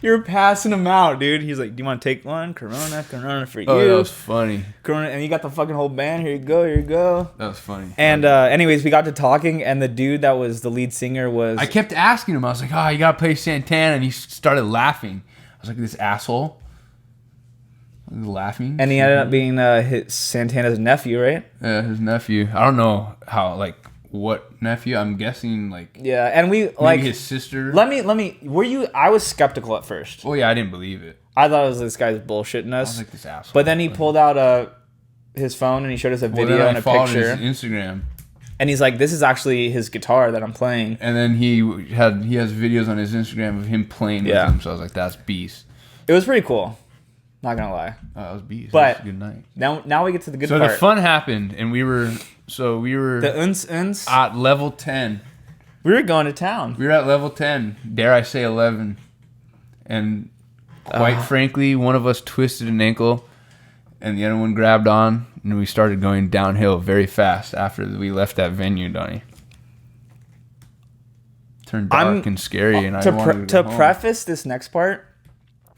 You're passing them out, dude. He's like, do you want to take one? Corona for you. Oh, that was funny. Corona, and you got the fucking whole band. Here you go. That was funny. And anyways, we got to talking, and the dude that was the lead singer was... I kept asking him. I was like, oh, you got to play Santana. And he started laughing. I was like, this asshole. He was laughing. And he ended up being Santana's nephew, right? Yeah, his nephew. I don't know how, like... What nephew? I'm guessing like yeah, and we maybe like his sister. Let me. Were you? I was skeptical at first. Oh yeah, I didn't believe it. I thought it was this guy's bullshitting us. I was like this asshole. But then he pulled out his phone and he showed us a video and a picture. His Instagram. And he's like, "This is actually his guitar that I'm playing." And then he has videos on his Instagram of him playing with him. So I was like, "That's beast." It was pretty cool. Not gonna lie. Oh, that was beast. But- That was a good night. Now we get to the good So part. the fun happened, and we were The uns. at level 10. We were going to town. We were at level 10. Dare I say 11? And quite frankly, one of us twisted an ankle, and the other one grabbed on, and we started going downhill very fast after we left that venue, Donnie. Turned dark and scary, and I wanted to go home. preface this next part,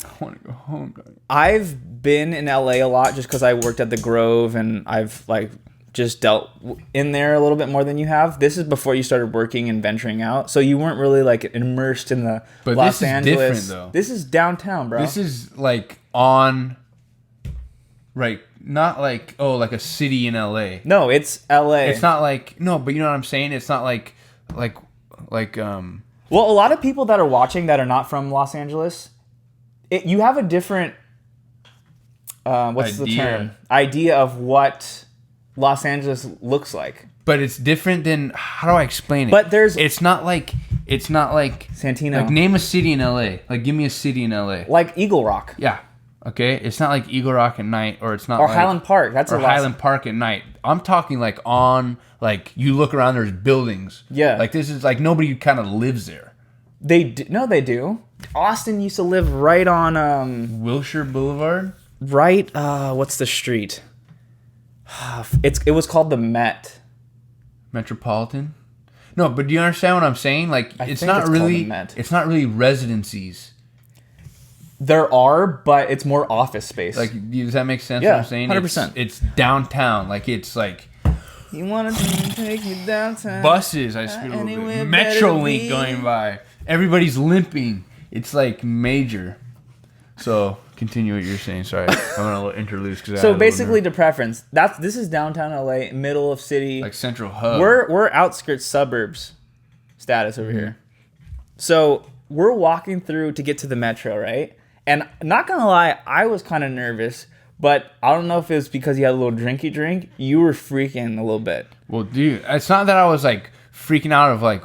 I want to go home, Donnie. I've been in LA a lot just because I worked at the Grove and I've like just dealt in there a little bit more than you have. This is before you started working and venturing out, so you weren't really like immersed in the But Los this is Angeles. different, though. This is downtown, bro. This is like on, right? Not like like a city in LA. No, it's LA. It's not like no, but you know what I'm saying. It's not like. Well, a lot of people that are watching that are not from Los Angeles, you have a different what's the Idea. term? Idea of what Los Angeles looks like. But it's different than how do I explain it? But there's it's not like Santino, like name a city in LA. Like give me a city in LA. like Eagle Rock Yeah. Okay. It's not like Eagle Rock at night, or it's not or like, Highland Park. That's or a Los- Highland Park at night. I'm talking like on like you look around, there's buildings. Yeah. Like this is like nobody kind of lives there. They do. Austin used to live right on Wilshire Boulevard. what's the street? It was called the Met. Metropolitan. No, but do you understand what I'm saying? Like I it's think not it's called really the Met. it's not really residencies. There are, but it's more office space. Like does that make sense? Yeah, what I'm saying 100%. It's downtown. Like it's like you wanted to take me downtown. buses. I spit a little anywhere bit. better Metrolink be. going by. Everybody's limping. It's like major. So continue what you're saying. Sorry, I'm gonna let interlude because So basically, to preference, this is downtown LA, middle of city. like central hub. We're outskirts suburbs status over here. So we're walking through to get to the metro, right? And not gonna lie, I was kind of nervous, but I don't know if it was because you had a little drinky drink. You were freaking a little bit. Well, dude, it's not that I was like freaking out of like.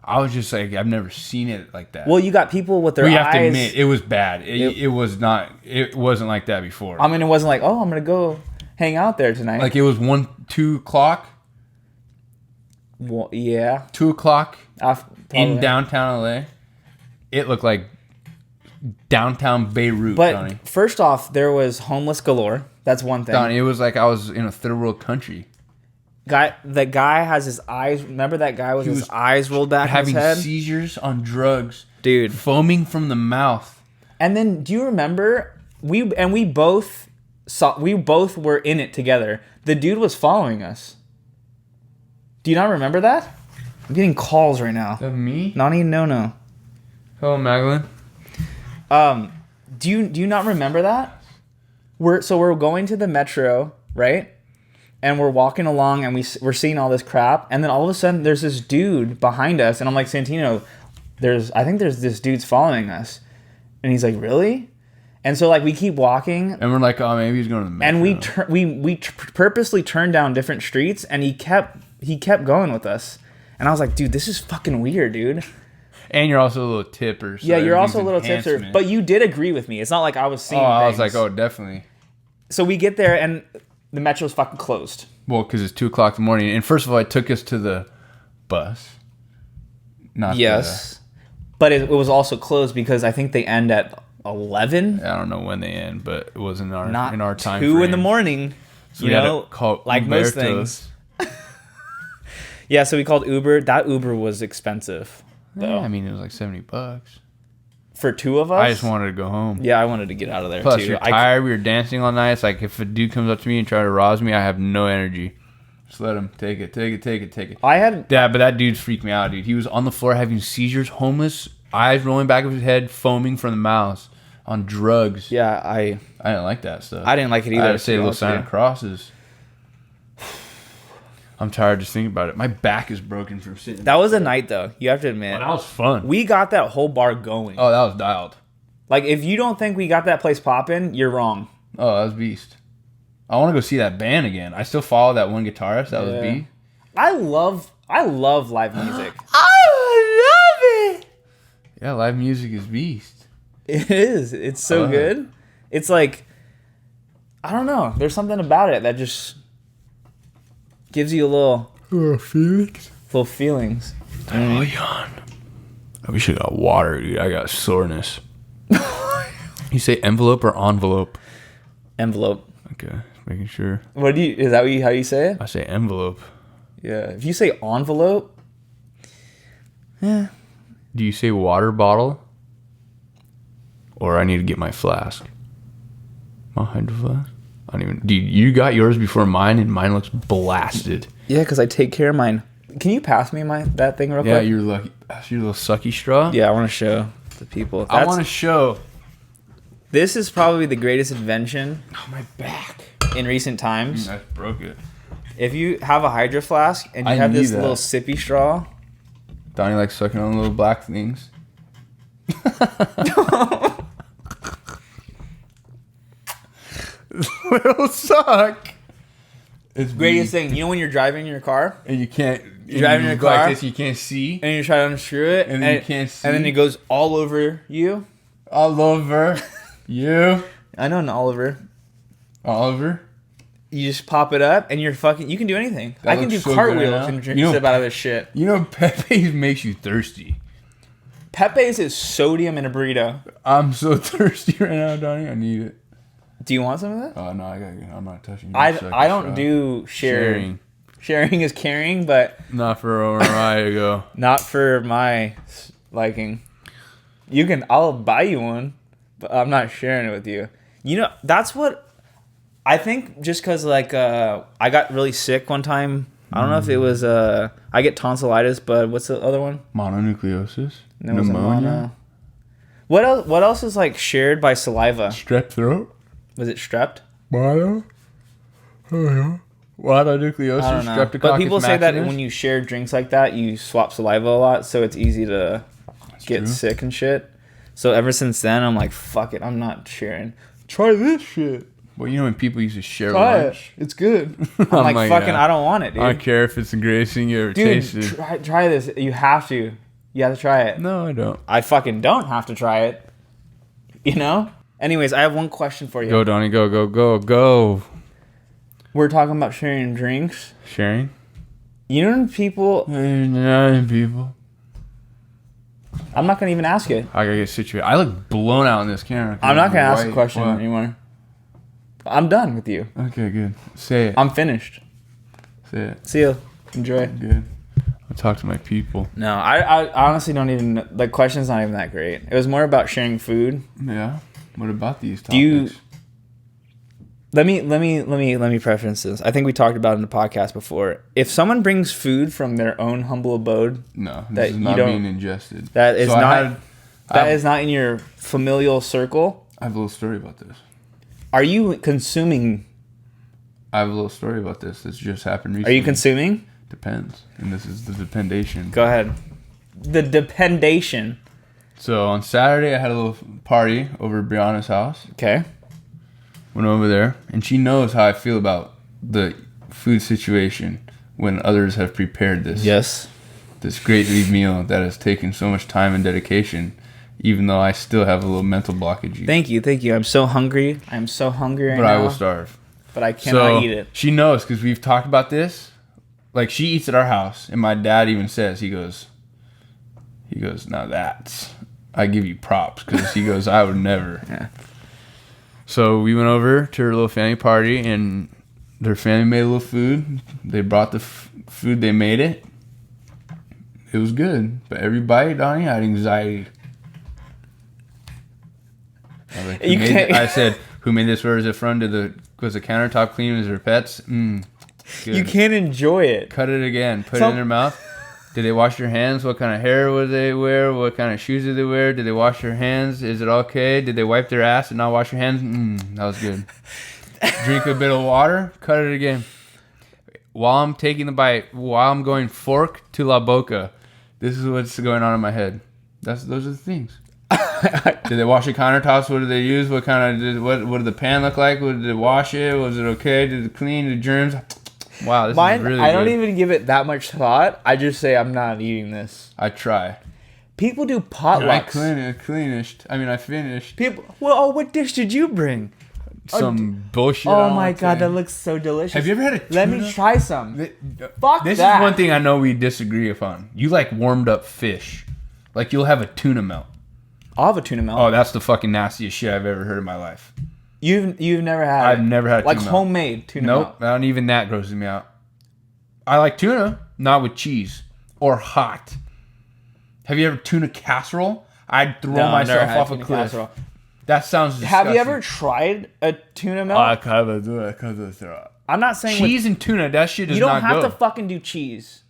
I was just like I've never seen it like that. Well, you got people with their we eyes. have to admit it was bad. It was not. It wasn't like that before. I mean, it wasn't like, oh, I'm gonna go hang out there tonight. Like it was 2 o'clock. well, yeah, 2 o'clock in probably. downtown LA. It looked like downtown Beirut, But Donnie. first off, there was homeless galore. That's one thing. Donnie, it was like I was in a third world country. The guy has his eyes. Remember that guy with He his was eyes rolled back in his Having head, seizures on drugs, dude. foaming from the mouth. And then, do you remember we both were in it together. The dude was following us. Do you not remember that? I'm getting calls right now. Me? Nani no. Hello, Magdalene. Do you not remember that? We're going to the metro, right? And we're walking along and we're seeing all this crap, and then all of a sudden there's this dude behind us, and I'm like, Santino, I think there's this dude's following us. And he's like, really? And so like we keep walking, And we're like, oh, maybe he's going to the metro. and we purposely turned down different streets, and he kept going with us. And I was like, dude, this is fucking weird, dude. And you're also a little tipper. So Yeah, you're also a everything's little tipster, enhancement. but you did agree with me. It's not like I was seeing I was things. like, oh, definitely. So we get there, and the metro's fucking closed. Well, because it's 2 o'clock in the morning. And first of all, it took us to the bus. Not Yes. But it was also closed because I think they end at 11. I don't know when they end, but it was in our Not in our time 2 in the frame. morning. So You we had know, to call like most Ubertos. things. Yeah, so we called Uber. That Uber was expensive, though. Yeah, I mean, it was like $70. For 2 of us. I just wanted to go home. Yeah, I wanted to get out of there Plus, too. you're tired. We were dancing all night. It's like if a dude comes up to me and try to rouse me, I have no energy. Just let him take it. I had Yeah, but that dude freaked me out, dude. He was on the floor having seizures, homeless, eyes rolling back of his head, foaming from the mouth, on drugs. Yeah, I didn't like that stuff. I didn't like it either. I had to say a to be little honest sign with of you. crosses. I'm tired just thinking about it. My back is broken from sitting. That was a night, though. You have to admit. that was fun. We got that whole bar going. Oh, that was dialed. Like, if you don't think we got that place popping, you're wrong. Oh, that was beast. I want to go see that band again. I still follow that one guitarist. That was Yeah. beast. I love live music. I love it. Yeah, live music is beast. It is. It's so love good. It's like, I don't know. There's something about it that just gives you a little feelings. little feelings. Oh, yawn. I wish I got water, dude. I got soreness. You say envelope or envelope? Envelope. Okay, making sure. Is that how you say it? I say envelope. Yeah. If you say envelope, yeah. Do you say water bottle? Or I need to get my flask. My hydro flask? I don't even. Dude, you got yours before mine, and mine looks blasted. Yeah, because I take care of mine. Can you pass me that thing real quick? Yeah, you're lucky. That's your little sucky straw. Yeah, I want to show the people. I want to show. This is probably the greatest invention Oh, my back. in recent times. I broke it. If you have a Hydro Flask and you I have this need that. little sippy straw, Donnie likes sucking on little black things. Little suck. It's greatest thing. You know when you're driving in your car And you can't. You're driving you your go like car? this, you can't see. and you try to unscrew it, And then you can't see. and then it goes all over you. All over you, I know an Oliver. Oliver. You just pop it up and you're fucking. You can do anything. That I can do looks so good cartwheels right now. and drink You know- sip out of this shit. You know, Pepe's makes you thirsty. Pepe's is sodium in a burrito. I'm so thirsty right now, Donnie. I need it. Do you want some of that? Oh no, I'm not touching. I don't do sharing. Sharing is caring, but Not for a while ago. not for my liking. I'll buy you one, but I'm not sharing it with you. You know, that's what I think. Just because like I got really sick one time. I don't know if it was I get tonsillitis, but what's the other one? Mononucleosis. No, it wasn't mono. What else? What else is like shared by saliva? Strep throat. Was it strep? Mono. Oh yeah. Mononucleosis. I don't know. Streptococcus But people say that maximus. when you share drinks like that, you swap saliva a lot, so it's easy to get true. sick and shit. So ever since then, I'm like, fuck it, I'm not sharing. Try this shit. Well, you know when people used to share Try lunch. it. It's good. I'm like, like, fucking, yeah. I don't want it, dude. I don't care if it's the greatest thing you ever Dude, tasted. try this. You have to. You have to try it. No, I don't. I fucking don't have to try it. You know? Anyways, I have one question for you. Go, Donnie. Go, go, go, go. We're talking about sharing drinks. Sharing. You know when people... People. I'm not going to even ask it. I gotta get situated. I look blown out in this camera. I'm not going to ask a White. question What? anymore. I'm done with you. Okay, good. Say it. I'm finished. Say it. See you. Enjoy. Good. I'll talk to my people. No, I honestly don't even... The question's not even that great. It was more about sharing food. Yeah. What about these topics? Do you... Let me preference this. I think we talked about it in the podcast before. If someone brings food from their own humble abode, No, that this is you not don't- being ingested. that is So not I that is not in your familial circle, I have a little story about this. are you consuming? I have a little story about this. This just happened Are recently. you consuming? Depends. And this is the dependation. Go ahead. The dependation. So on Saturday, I had a little party over at Brianna's house. Okay. Went over there, and she knows how I feel about the food situation when others have prepared this. Yes. This great big meal that has taken so much time and dedication, even though I still have a little mental blockage. Thank you. I'm so hungry. I'm so hungry right But now. I will starve. But I cannot So eat it. she knows because we've talked about this. Like she eats at our house, and my dad even says he goes, now that's I give you props because he goes I would never. Yeah. So we went over to her little family party, and their family made a little food. They brought the food. They made it. It was good, but every bite, Donnie, I had anxiety. I, was like, You can't- I said, "Who made this? Where is it from? Was the countertop clean? Is their pets? Good. You can't enjoy it. Cut it again. Put it in their mouth. Did they wash their hands? What kind of hair would they wear? What kind of shoes did they wear? Did they wash their hands? Is it okay? Did they wipe their ass and not wash their hands? That was good. Drink a bit of water. Cut it again. While I'm taking the bite, while I'm going fork to la boca, this is what's going on in my head. Those are the things. Did they wash the countertops? What did they use? What did the pan look like? Did they wash it? Was it okay? Did it clean the germs? Wow, this Mine, is really I don't good. even give it that much thought. I just say I'm not eating this. I try. People do I potlucks. I finished People. Well, oh, what dish did you bring? some bullshit. Oh my god, that looks so delicious. Have you ever had a Let me tuna? try some. Fuck This that. is one thing I know we disagree upon. You like warmed up fish. Like you'll have a tuna melt. I'll have a tuna melt. Oh, that's the fucking nastiest shit I've ever heard in my life. You've never had I've it. never had a like tuna melt. homemade tuna Nope, melt. not even that grosses me out. I like tuna, not with cheese or hot. Have you ever tuna casserole? I'd throw No, I've never myself had off a tuna cliff. casserole. That sounds disgusting. Have you ever tried a tuna melt? I'm not saying cheese and tuna, that shit does you don't not have go. to fucking do cheese.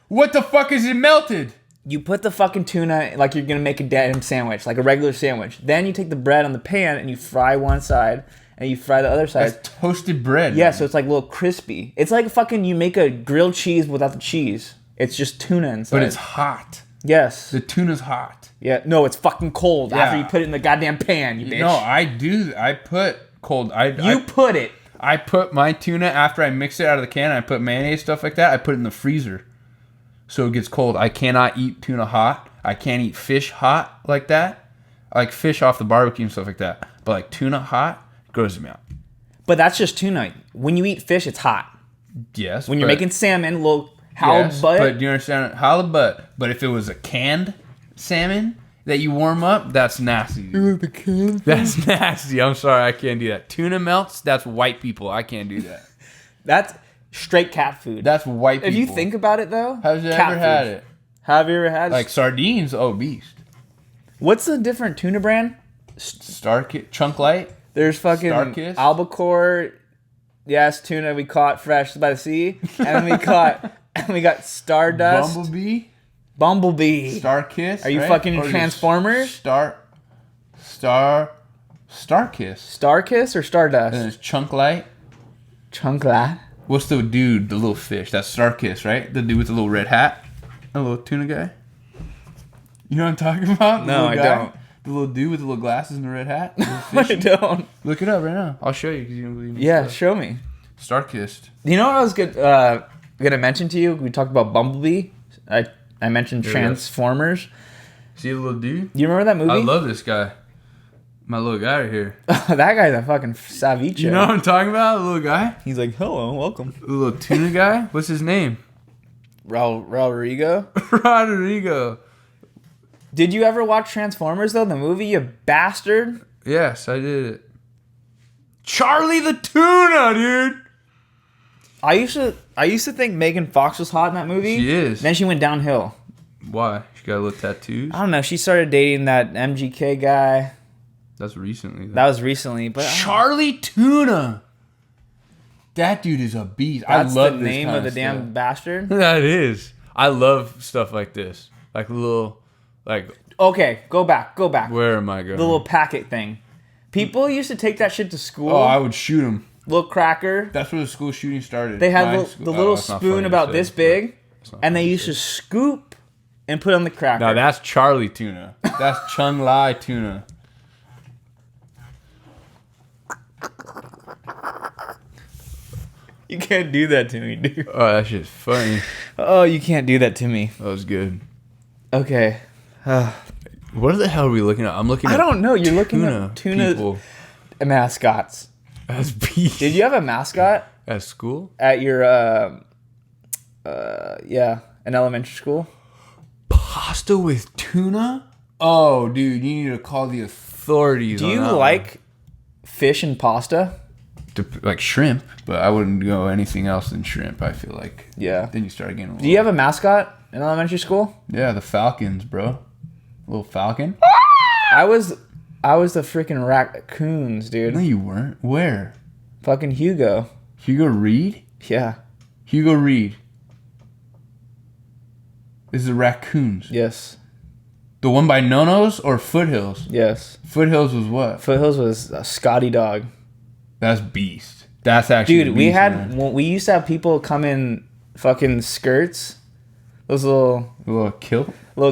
What the fuck is it melted? You put the fucking tuna like you're gonna make a damn sandwich, like a regular sandwich. Then you take the bread on the pan and you fry one side and you fry the other side. That's toasted bread. Yeah, man. so it's like a little crispy. It's like fucking you make a grilled cheese without the cheese. It's just tuna inside. But it's hot. yes. The tuna's hot. Yeah. No, it's fucking cold after Yeah. you put it in the goddamn pan. You bitch. No, I do. I put cold. Put it. I put my tuna after I mix it out of the can. I put mayonnaise, stuff like that. I put it in the freezer, so it gets cold. I cannot eat tuna hot. I can't eat fish hot like that. I like fish off the barbecue and stuff like that. But like tuna hot, it grosses me out. But that's just tuna. When you eat fish, it's hot. Yes. When you're making salmon, little yes, halibut. but do you understand halibut? But if it was a canned salmon that you warm up, that's nasty. Dude. That's nasty. I'm sorry, I can't do that. Tuna melts, that's white people. I can't do that. That's straight cat food. That's white people. If you think about it, though, have you cat ever had food. it? Have you ever had Like sardines? Oh, beast. What's the different tuna brand? Chunk Light. There's fucking Starkiss? albacore. Yes, tuna we caught fresh by the sea, and we got Stardust, Bumblebee. Starkiss. Are you right? fucking Or just Transformers? Starkiss. Starkiss or And Stardust? it's Chunk Light. Chunkla. What's the dude, the little fish? That's Starkiss, right? The dude with the little red hat? The little tuna guy? You know what I'm talking about? The No, little I guy? don't. The little dude with the little glasses and the red hat? I don't. Look it up right now. I'll show you because you don't believe me. Yeah, show me. Starkissed. You know what I was gonna mention to you? We talked about Bumblebee. I mentioned There we go. Transformers. See the little dude? You remember that movie? I love this guy. My little guy right here. that guy's a fucking Savicho. You know what I'm talking about? The little guy? He's like, hello, welcome. The little tuna guy? What's his name? Rodrigo. Rodrigo. Did you ever watch Transformers though? The movie, you bastard. Yes, I did it. Charlie the tuna, dude. I used to think Megan Fox was hot in that movie. She is. Then she went downhill. Why? She got little tattoos? I don't know. She started dating that MGK guy. That's recently. That was recently, but Charlie Tuna. That dude is a beast. that's I love the this name kind of the damn bastard. That is. I love stuff like this. Like little, like, Okay, go back. where am I going? The little packet thing. People used to take that shit to school. Oh, I would shoot him. Little cracker. That's where the school shooting started. They had My the school- little that's not funny spoon to about say. this big, That's not and they funny to used to say. scoop and put on the cracker. No, that's Charlie Tuna. That's Chung Lai Tuna. You can't do that to me, dude. Oh, that shit's funny. Oh, you can't do that to me. That was good. Okay. What the hell are we looking at? I'm looking at I don't know. You're looking tuna at tuna people. mascots. That's beast. Did you have a mascot At school? at your in elementary school? Pasta with tuna? Oh, dude, you need to call the authorities. Do on you that like fish and pasta? one. Like shrimp? But I wouldn't go anything else than shrimp. I feel like. Yeah. Then you start getting. A little, Do you have a mascot in elementary school? Yeah, the Falcons, bro. Little Falcon. I was the freaking raccoons, No, dude. you weren't. Where? Fucking Hugo. Hugo Reed. Yeah. Hugo Reed. This is the raccoons. Yes. The one by Nono's or Foothills? Yes. Foothills was what? Foothills was a Scotty dog. That's beast. That's actually Dude, beast, we had man. when we used to have people come in fucking skirts, those little A little kilt.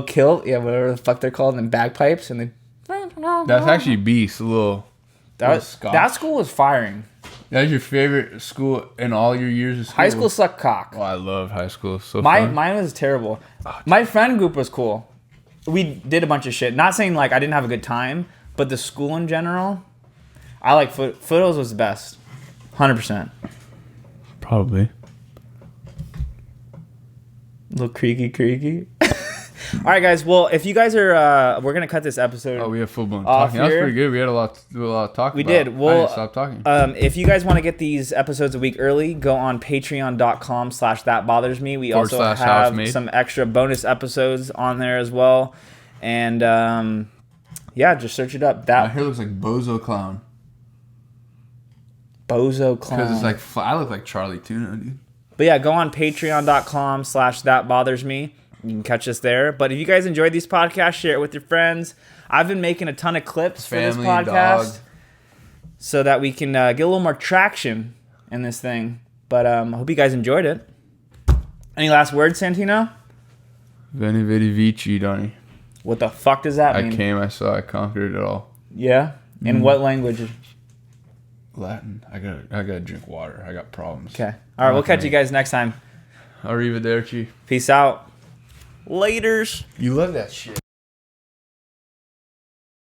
kilt, yeah, whatever the fuck they're called, and bagpipes, and then That's actually beast. A little. little Scotch. that school was firing. That was your favorite school in all your years of school? High school sucked cock. Oh, I loved high school. So fun. Mine was terrible. My friend group was cool. we did a bunch of shit. Not saying like I didn't have a good time, but the school in general, I like Foothills was the best. 100%. Probably. Little creaky. All right, guys. Well, if you guys are, we're gonna cut this episode. Oh, we have full blown off talking. That was here. pretty good. We had a lot to talk We about. did. I Well, didn't stop talking. If you guys want to get these episodes a week early, go on patreon.com/thatbothersme. We also have /housemate. some extra bonus episodes on there as well. And yeah, just search it up. My That hair looks like Bozo Clown. Bozo Clown. Because it's like, I look like Charlie Tuna, dude. But yeah, go on patreon.com/thatbothersme. You can catch us there. But if you guys enjoyed these podcasts, share it with your friends. I've been making a ton of clips for this Family, podcast dog. so that we can get a little more traction in this thing. But I hope you guys enjoyed it. Any last words, Santino? Veni Vidi Vici, Donnie. What the fuck does that I mean? came, I saw, I conquered it all. Yeah? In what language? Latin. I gotta drink water. I got problems. Okay. All right, we'll catch you guys next time. Arrivederci. Peace out. Laters. You love that shit.